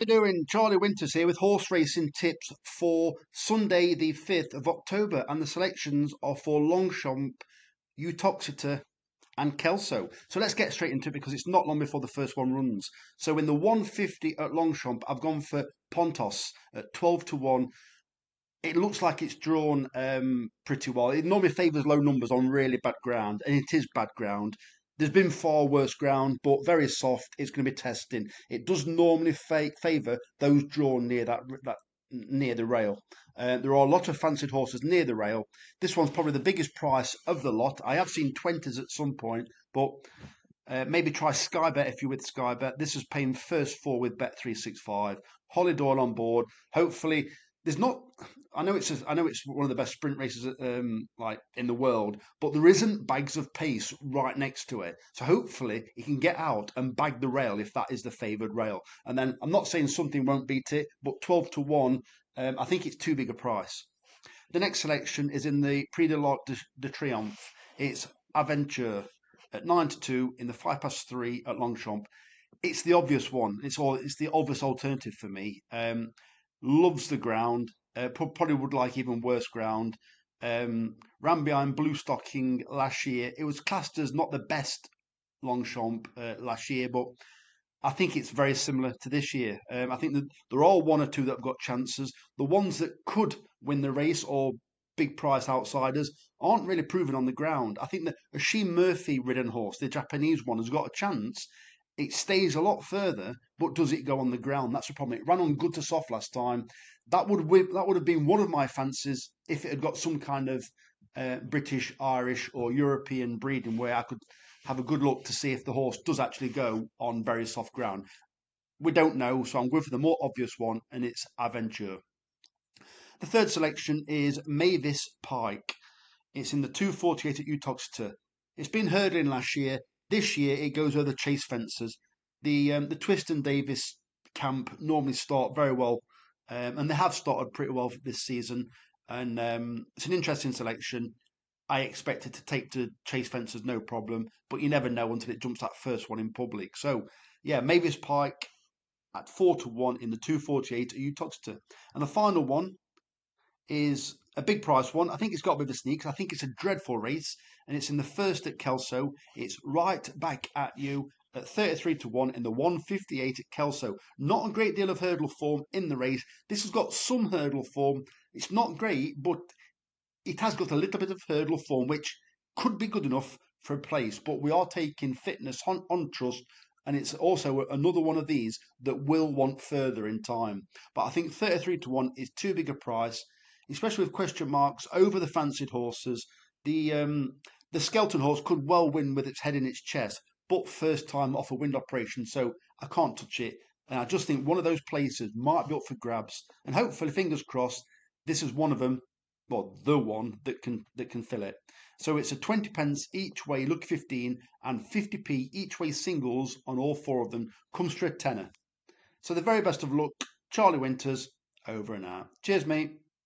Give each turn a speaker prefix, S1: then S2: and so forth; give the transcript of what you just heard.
S1: You doing? Charlie Winters here with horse racing tips for Sunday, the 5th of October, and the selections are for Longchamp, Uttoxeter, and Kelso. So let's get straight into it because it's not long before the first one runs. So in the 150 at Longchamp, I've gone for Pontos at 12 to 1. It looks like it's drawn pretty well. It normally favours low numbers on really bad ground, and it is bad ground. There's been far worse ground, but very soft. It's going to be testing. It does normally favour those drawn near that near the rail. There are a lot of fancied horses near the rail. This one's probably the biggest price of the lot. I have seen 20s at some point, but maybe try Skybet if you're with Skybet. This is paying first four with Bet365. Holly Doyle on board. Hopefully, there's not. I know it's one of the best sprint races like in the world, but there isn't bags of pace right next to it. So hopefully he can get out and bag the rail if that is the favoured rail. And then I'm not saying something won't beat it, but 12 to 1, I think it's too big a price. The next selection is in the Prix de l'Arc de Triomphe. It's Aventure at 9 to 2 in the 5 past 3 at Longchamp. It's the obvious one. It's the obvious alternative for me. Loves the ground. Probably would like even worse ground. Ran behind Blue Stocking last year. It was classed as not the best Longchamp last year, but I think it's very similar to this year. I think that there are one or two that have got chances. The ones that could win the race or big price outsiders aren't really proven on the ground. I think that a Sheen Murphy ridden horse, the Japanese one, has got a chance. It stays a lot further, but does it go on the ground? That's the problem. It ran on good to soft last time. That would have been one of my fancies if it had got some kind of British, Irish, or European breeding where I could have a good look to see if the horse does actually go on very soft ground. We don't know, so I'm going for the more obvious one, and it's Aventure. The third selection is Mavis Pike. It's in the 248 at Uttoxeter. It's been hurdling last year. This year it goes over chase fences. The Twist and Davis camp normally start very well, and they have started pretty well this season. And it's an interesting selection. I expect it to take to chase fences no problem, but you never know until it jumps that first one in public. So yeah, Mavis Pike at 4 to 1 in the 248 at Uttoxeter. And the final one is a big price one. I think it's got a bit of a sneak. I think it's a dreadful race, and it's in the first at Kelso. It's right back at you at 33 to 1 in the 158 at Kelso. Not a great deal of hurdle form in the race. This has got some hurdle form. It's not great, but it has got a little bit of hurdle form, which could be good enough for a place. But we are taking fitness on trust, and it's also another one of these that will want further in time. But I think 33 to 1 is too big a price, especially with question marks over the fancied horses. The Skelton horse could well win with its head in its chest, but first time off a wind operation, so I can't touch it. And I just think one of those places might be up for grabs. And hopefully, fingers crossed, this is one of them, well, the one that can fill it. So it's a 20 pence each way, look 15, and 50p each way singles on all four of them. Comes to a tenner. So the very best of luck, Charlie Winters, over and out. Cheers, mate.